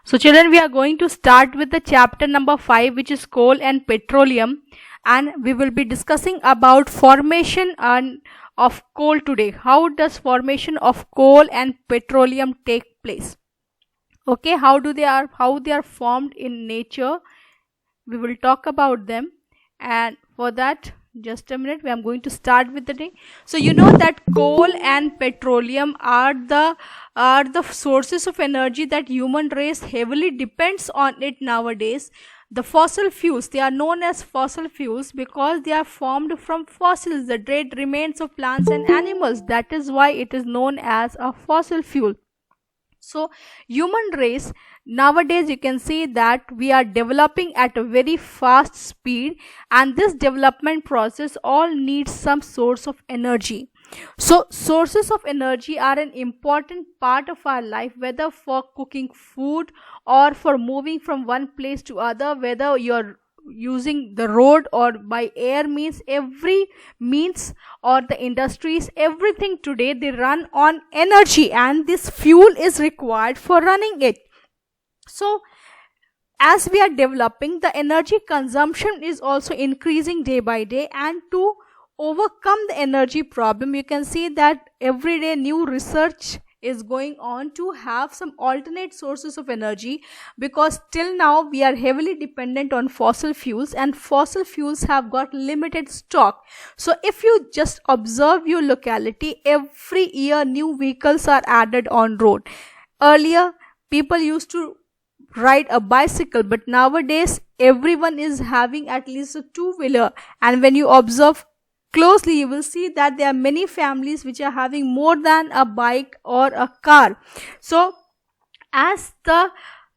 So children, we are going to start with the chapter number 5, which is coal and petroleum, and we will be discussing about formation of coal today. How does formation of coal and petroleum take place? Okay, how they are formed in nature. We will talk about them, and for that, just a minute, I'm going to start with the day. So you know that coal and petroleum are the sources of energy that human race heavily depends on it nowadays. The fossil fuels, they are known as fossil fuels because they are formed from fossils, the dead remains of plants and animals. That is why it is known as a fossil fuel. So human race nowadays, you can see that we are developing at a very fast speed, and this development process all needs some source of energy. So sources of energy are an important part of our life, whether for cooking food or for moving from one place to other, whether you're using the road or by air, means every means or the industries, everything today, they run on energy, and this fuel is required for running it. So as we are developing, the energy consumption is also increasing day by day, and to overcome the energy problem, you can see that every day new research is going on to have some alternate sources of energy, because till now we are heavily dependent on fossil fuels, and fossil fuels have got limited stock. So if you just observe your locality, every year new vehicles are added on road. Earlier people used to ride a bicycle, but nowadays everyone is having at least a two-wheeler, and when you observe closely, you will see that there are many families which are having more than a bike or a car. So as the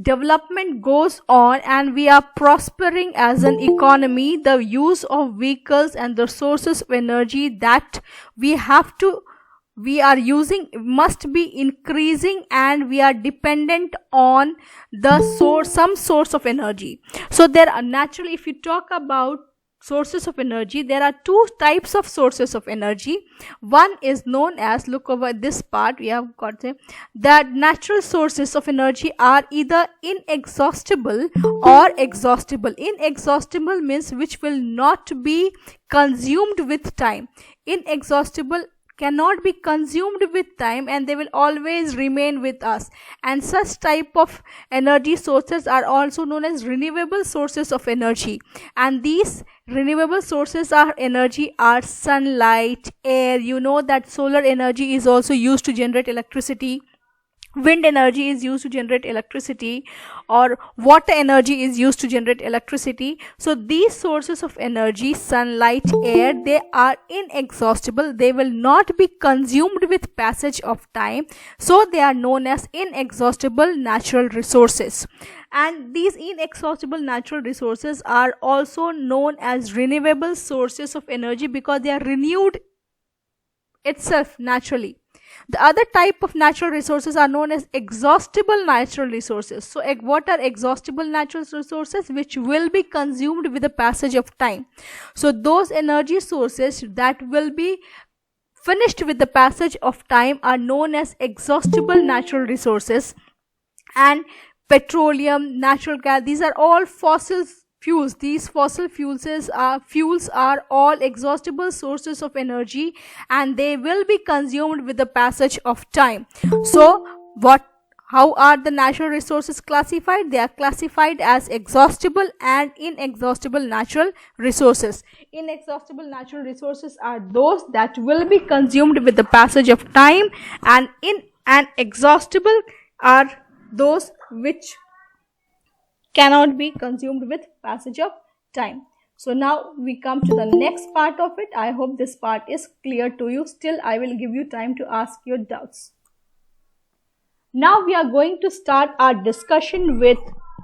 development goes on and we are prospering as an economy, the use of vehicles and the sources of energy that we are using must be increasing, and we are dependent on some source of energy. So there are naturally, if you talk about sources of energy, there are two types of sources of energy. One is known as, look over this part, we have got that natural sources of energy are either inexhaustible or exhaustible. Inexhaustible means which will not be consumed with time. Inexhaustible cannot be consumed with time, and they will always remain with us, and such type of energy sources are also known as renewable sources of energy. And these renewable sources of energy are sunlight, air. You know that solar energy is also used to generate electricity, wind energy is used to generate electricity, or water energy is used to generate electricity. So these sources of energy, sunlight, air, they are inexhaustible. They will not be consumed with passage of time, so they are known as inexhaustible natural resources. And these inexhaustible natural resources are also known as renewable sources of energy because they are renewed itself naturally. The other type of natural resources are known as exhaustible natural resources. So what are exhaustible natural resources? Which will be consumed with the passage of time. So those energy sources that will be finished with the passage of time are known as exhaustible natural resources. And petroleum, natural gas, these are all fossil fuels. These fossil fuels are all exhaustible sources of energy, and they will be consumed with the passage of time. So how are the natural resources classified? They are classified as exhaustible and inexhaustible natural resources. Inexhaustible natural resources are those that will be consumed with the passage of time, and inexhaustible are those which cannot be consumed with passage of time. So now we come to the next part of it. I hope this part is clear to you. Still, I will give you time to ask your doubts. Now we are going to start our discussion with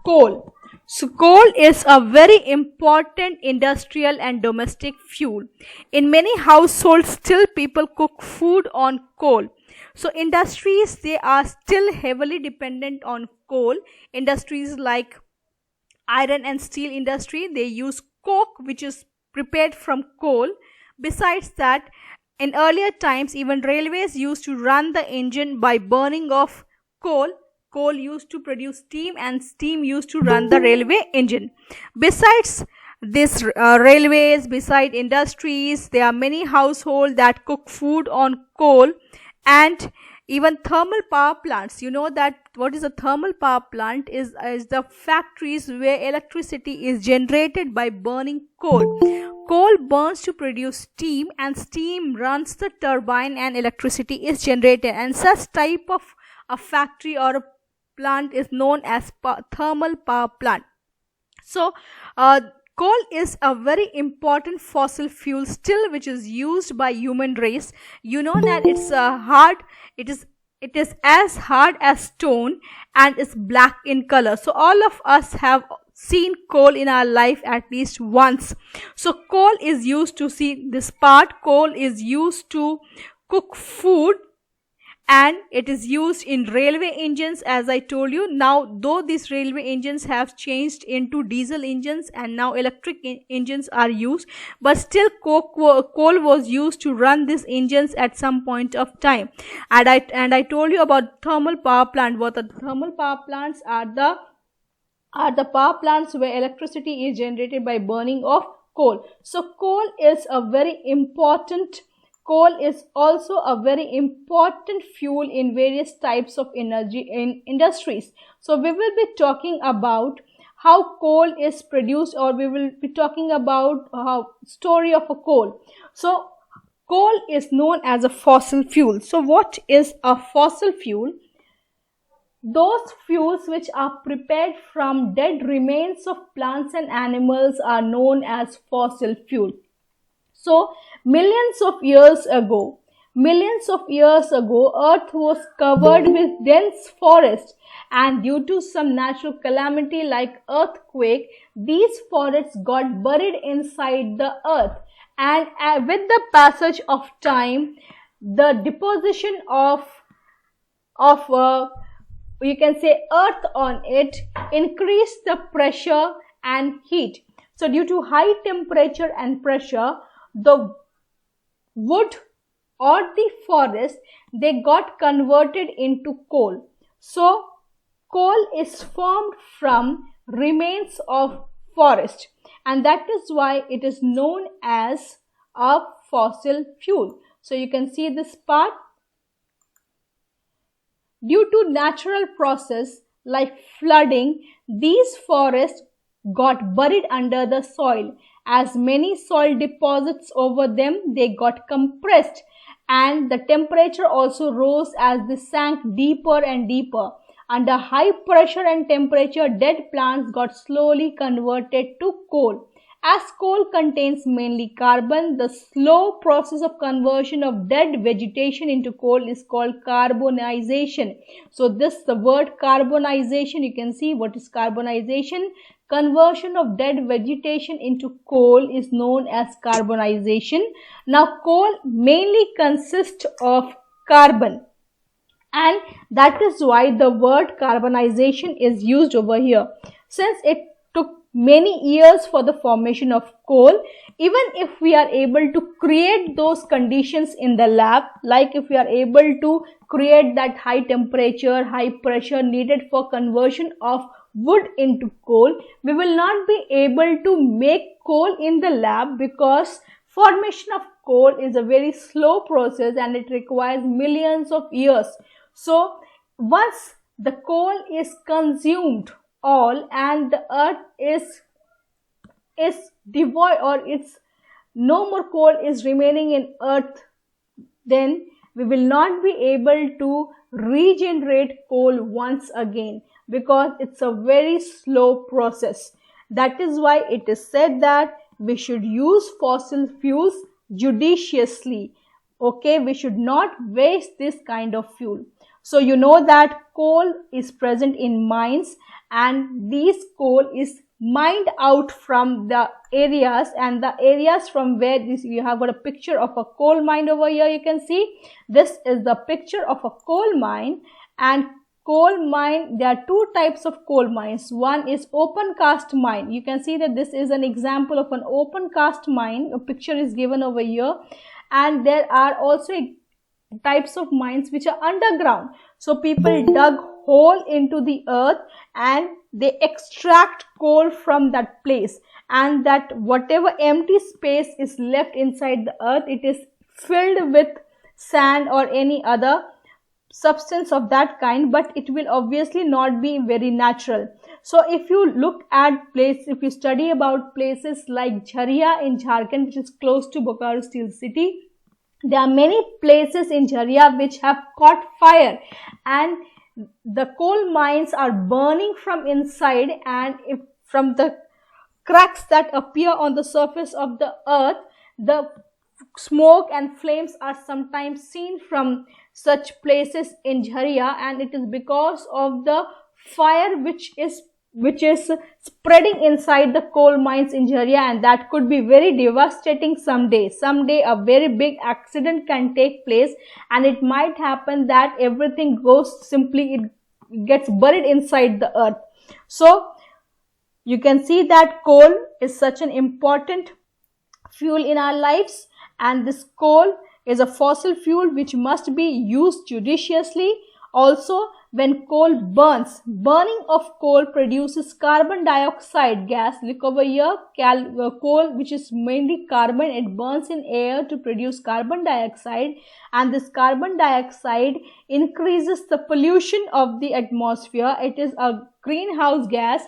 coal. So coal is a very important industrial and domestic fuel. In many households, still people cook food on coal. So industries, they are still heavily dependent on coal. Industries like iron and steel industry, they use coke, which is prepared from coal. Besides that, in earlier times, even railways used to run the engine by burning of coal coal used to produce steam, and steam used to run the railway engine. Besides this railways, beside industries, there are many households that cook food on coal, and even thermal power plants. You know that what is a thermal power plant is the factories where electricity is generated by burning coal. Coal burns to produce steam, and steam runs the turbine and electricity is generated, and such type of a factory or a plant is known as thermal power plant. So coal is a very important fossil fuel still, which is used by human race. You know that it is as hard as stone and is black in color. So all of us have seen coal in our life at least once. So coal is used to see this part. Coal is used to cook food, and it is used in railway engines, as I told you. Now, though these railway engines have changed into diesel engines and now electric engines are used, but still coal was used to run these engines at some point of time. And I told you about thermal power plant. What the thermal power plants are the power plants where electricity is generated by burning of coal. So coal is also a very important fuel in various types of energy in industries. So we will be talking about how coal is produced, or we will be talking about story of a coal. So coal is known as a fossil fuel. So what is a fossil fuel? Those fuels which are prepared from dead remains of plants and animals are known as fossil fuel. So millions of years ago, Earth was covered with dense forest, and due to some natural calamity like earthquake, these forests got buried inside the earth. And with the passage of time, the deposition of you can say earth on it increased the pressure and heat. So due to high temperature and pressure, the wood or the forest, they got converted into coal. So coal is formed from remains of forest, and that is why it is known as a fossil fuel. So you can see this part. Due to natural process like flooding, these forests got buried under the soil. As many soil deposits over them, they got compressed, and the temperature also rose as they sank deeper and deeper. Under high pressure and temperature, dead plants got slowly converted to coal. As coal contains mainly carbon, the slow process of conversion of dead vegetation into coal is called carbonization. So the word carbonization, you can see what is carbonization. Conversion of dead vegetation into coal is known as carbonization. Now coal mainly consists of carbon, and that is why the word carbonization is used over here. Since it took many years for the formation of coal, even if we are able to create those conditions in the lab, like if we are able to create that high temperature, high pressure needed for conversion of wood into coal, we will not be able to make coal in the lab, because formation of coal is a very slow process and it requires millions of years. So once the coal is consumed all and the earth is devoid, or it's no more coal is remaining in earth, then we will not be able to regenerate coal once again, because it's a very slow process. That is why it is said that we should use fossil fuels judiciously. Okay, we should not waste this kind of fuel. So you know that coal is present in mines, and this coal is mined out from the areas, and the areas from where this, you have got a picture of a coal mine over here. You can see this is the picture of a coal mine. And coal mine, there are two types of coal mines. One is open cast mine. You can see that this is an example of an open cast mine. A picture is given over here. And there are also types of mines which are underground. So people dug hole into the earth and they extract coal from that place, and that whatever empty space is left inside the earth, it is filled with sand or any other substance of that kind, but it will obviously not be very natural. So if you look at if you study about places like Jharia in Jharkhand, which is close to Bokaro Steel City, there are many places in Jharia which have caught fire, and the coal mines are burning from inside, and if from the cracks that appear on the surface of the earth, the smoke and flames are sometimes seen from such places in Jharia, and it is because of the fire which is spreading inside the coal mines in Jharia, and that could be very devastating someday. Someday a very big accident can take place, and it might happen that everything goes simply, it gets buried inside the earth. So you can see that coal is such an important fuel in our lives, and this coal is a fossil fuel which must be used judiciously. Also, when coal burns, burning of coal produces carbon dioxide gas. Look over here, coal, which is mainly carbon, it burns in air to produce carbon dioxide, and this carbon dioxide increases the pollution of the atmosphere. It is a greenhouse gas.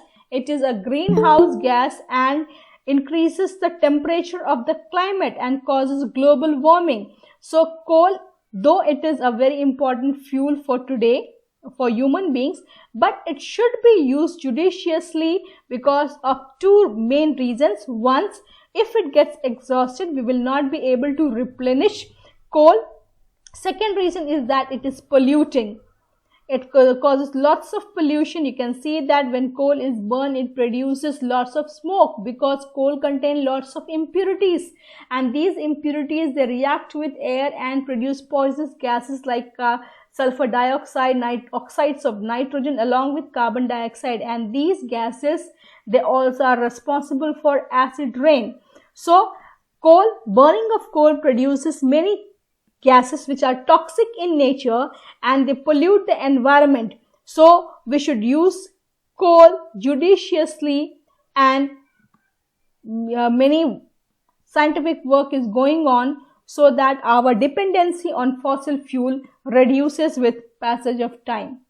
And increases the temperature of the climate and causes global warming. So coal, though it is a very important fuel for today, for human beings, but it should be used judiciously because of two main reasons. Once, if it gets exhausted, we will not be able to replenish coal. Second reason is that it is polluting. It causes lots of pollution. You can see that when coal is burned, it produces lots of smoke because coal contains lots of impurities, and these impurities, they react with air and produce poisonous gases like sulfur dioxide, oxides of nitrogen along with carbon dioxide, and these gases, they also are responsible for acid rain. So burning of coal produces many gases which are toxic in nature, and they pollute the environment. So we should use coal judiciously, and many scientific work is going on so that our dependency on fossil fuel reduces with passage of time.